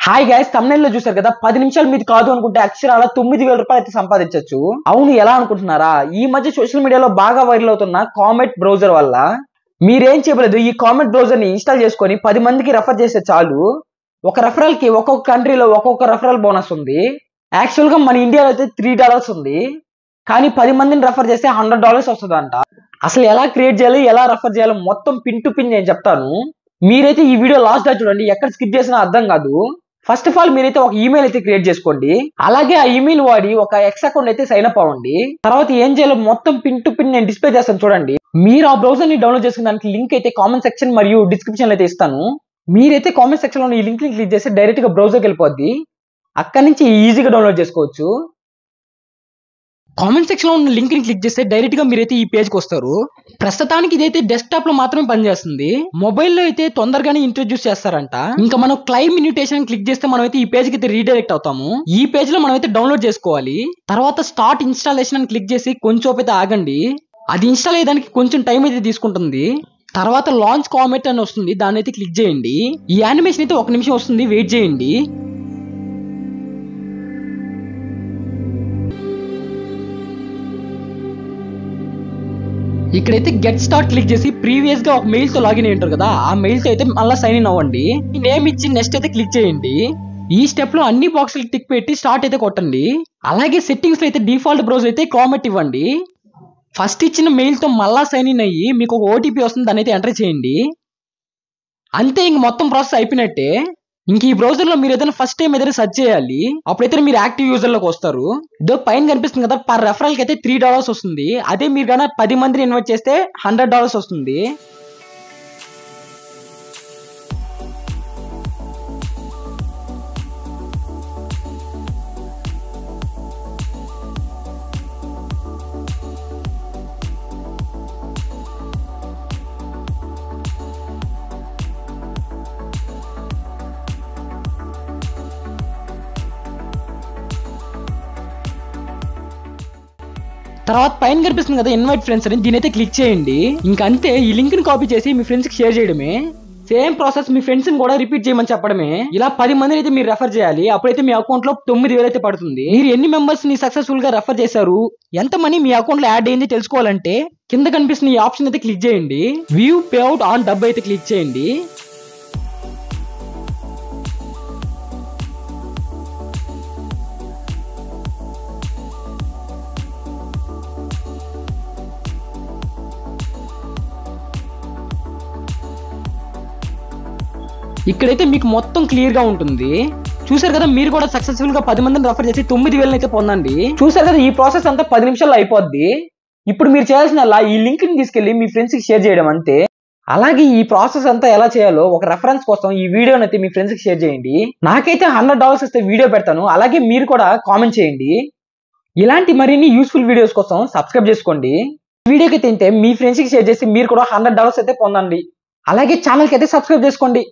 Hi guys, thumbnail లో చూసారు కదా, 10 నిమిషాలు మీది కాదు అనుకుంటే అక్షరాల 9000 రూపాయలు అయితే సంపాదించవచ్చు. అవును, ఎలా అనుకుంటున్నారా? ఈ మధ్య సోషల్ మీడియాలో బాగా వైరల్ అవుతున్న కామెట్ బ్రౌజర్ వల్ల మీరేం చేయలేదు. ఈ కామెట్ బ్రౌజర్ ని ఇన్స్టాల్ చేసుకొని 10 మందికి రెఫర్ చేస్తే చాలు. ఒక రెఫరల్ కి ఒక్కొక్క కంట్రీలో ఒక్కొక్క రెఫరల్ బోనస్ ఉంది. యాక్చువల్ గా మన ఇండియాలో అయితే $3 ఉంది, కానీ 10 మందిని రెఫర్ చేస్తే $100 వస్తుందంట. అసలు ఎలా క్రియేట్ చేయాలి, ఎలా రెఫర్ చేయాలో మొత్తం పిన్ టు పిన్ నేను చెప్తాను. మీరైతే ఈ వీడియో లాస్ట్ గా చూడండి, ఎక్కడ స్కిప్ చేసినా అర్థం కాదు. ఫస్ట్ ఆఫ్ ఆల్ మీరైతే ఒక ఈమెయిల్ అయితే క్రియేట్ చేసుకోండి. అలాగే ఆ ఈమెయిల్ వాడి ఒక ఎక్స్ అకౌంట్ అయితే సైన్ అప్ అవ్వండి. తర్వాత ఏం చేయాలో మొత్తం పిన్ టు పిన్ నేను డిస్ప్లే చేస్తాను చూడండి. మీరు ఆ బ్రౌజర్ ని డౌన్లోడ్ చేసుకున్న దానికి లింక్ అయితే కామెంట్ సెక్షన్ మరియు డిస్క్రిప్షన్ అయితే ఇస్తాను. మీరైతే కామెంట్ సెక్షన్ లో ఈ లింక్ ని క్లిక్ చేస్తే డైరెక్ట్ గా బ్రౌజర్కి వెళ్ళిపోద్ది. అక్కడి నుంచి ఈజీగా డౌన్లోడ్ చేసుకోవచ్చు. కామెంట్ సెక్షన్ లో ఉన్న లింక్ ని క్లిక్ చేస్తే డైరెక్ట్ గా మీరైతే ఈ పేజ్ కి వస్తారు. ప్రస్తుతానికి ఇదైతే డెస్క్టాప్ లో మాత్రమే పనిచేస్తుంది. మొబైల్లో అయితే తొందరగానే ఇంట్రొడ్యూస్ చేస్తారంట. ఇంకా మనం క్లైమ్ ఇన్విటేషన్ క్లిక్ చేస్తే మనం అయితే ఈ పేజ్ కి అయితే రీడైరెక్ట్ అవుతాము. ఈ పేజ్ లో మనం అయితే డౌన్లోడ్ చేసుకోవాలి. తర్వాత స్టార్ట్ ఇన్స్టాలేషన్ అని క్లిక్ చేసి కొంచెం అయితే ఆగండి. అది ఇన్స్టాల్ అయ్యేదానికి కొంచెం టైం అయితే తీసుకుంటుంది. తర్వాత లాంచ్ కామెట్ అని వస్తుంది, దాన్ని అయితే క్లిక్ చేయండి. ఈ యానిమేషన్ అయితే 1 నిమిషం వస్తుంది, వెయిట్ చేయండి. ఇక్కడైతే గెట్ స్టార్ట్ క్లిక్ చేసి ప్రీవియస్ గా ఒక మెయిల్ తో లాగిన్ అయి ఉంటారు కదా, ఆ మెయిల్ తో అయితే మళ్ళీ సైన్ ఇన్ అవ్వండి. నేమ్ ఇచ్చి నెక్స్ట్ అయితే క్లిక్ చేయండి. ఈ స్టెప్ లో అన్ని బాక్సులు టిక్ పెట్టి స్టార్ట్ అయితే కొట్టండి. అలాగే సెట్టింగ్స్ లో అయితే డిఫాల్ట్ బ్రౌజర్ అయితే కామెట్ ఇవ్వండి. ఫస్ట్ ఇచ్చిన మెయిల్ తో మళ్ళా సైన్ ఇన్ అయ్యి మీకు ఒక ఓటీపీ వస్తుంది, దాన్ని అయితే ఎంటర్ చేయండి. అంతే, ఇంక మొత్తం ప్రాసెస్ అయిపోయినట్టే. ఇంక ఈ బ్రౌజర్ లో మీరు ఏదైనా ఫస్ట్ టైం ఏదైనా సెర్చ్ చేయాలి, అప్పుడైతే మీరు యాక్టివ్ యూజర్ లోకి వస్తారు. ఇదో పైన కనిపిస్తుంది కదా, పర్ రెఫరల్ కి అయితే $3 వస్తుంది. అదే మీరు కన్నా 10 మందిని ఇన్వైట్ చేస్తే $100 వస్తుంది. తర్వాత పైన కనిపిస్తుంది కదా ఇన్వైట్ ఫ్రెండ్స్ అని, దీని అయితే క్లిక్ చేయండి. ఇంకా అంతే, ఈ లింక్ ని కాపీ చేసి మీ ఫ్రెండ్స్ కి షేర్ చేయడమే. సేమ్ ప్రాసెస్ మీ ఫ్రెండ్స్ ని కూడా రిపీట్ చేయమని చెప్పడమే. ఇలా 10 మందిని అయితే మీరు రెఫర్ చేయాలి. అప్పుడైతే మీ అకౌంట్ లో 9000 అయితే పడుతుంది. మీరు ఎన్ని మెంబర్స్ ని సక్సెస్ఫుల్ గా రెఫర్ చేశారు, ఎంత మనీ మీ అకౌంట్ లో యాడ్ అయింది తెలుసుకోవాలంటే కింద కనిపిస్తున్న ఈ ఆప్షన్ అయితే క్లిక్ చేయండి. వ్యూ పే అవుట్ ఆన్ డబ్బు అయితే క్లిక్ చేయండి. ఇక్కడైతే మీకు మొత్తం క్లియర్ గా ఉంటుంది. చూసారు కదా, మీరు కూడా సక్సెస్ఫుల్ గా 10 మందిని రెఫర్ చేసి 9000 అయితే పొందండి. చూసారు కదా, ఈ ప్రాసెస్ అంతా 10 నిమిషాల్లో అయిపోద్ది. ఇప్పుడు మీరు చేయాల్సిన ఈ లింక్ ని తీసుకెళ్లి మీ ఫ్రెండ్స్ కి షేర్ చేయడం అంతే. అలాగే ఈ ప్రాసెస్ అంతా ఎలా చేయాలో ఒక రెఫరెన్స్ కోసం ఈ వీడియోని అయితే మీ ఫ్రెండ్స్ కి షేర్ చేయండి. నాకైతే $100 ఇస్తే వీడియో పెడతాను. అలాగే మీరు కూడా కామెంట్ చేయండి. ఇలాంటి మరిన్ని యూస్ఫుల్ వీడియోస్ కోసం సబ్స్క్రైబ్ చేసుకోండి. వీడియోకి తింటే మీ ఫ్రెండ్స్ కి షేర్ చేసి మీరు కూడా $100 అయితే పొందండి. అలాగే ఛానల్ కి అయితే సబ్స్క్రైబ్ చేసుకోండి.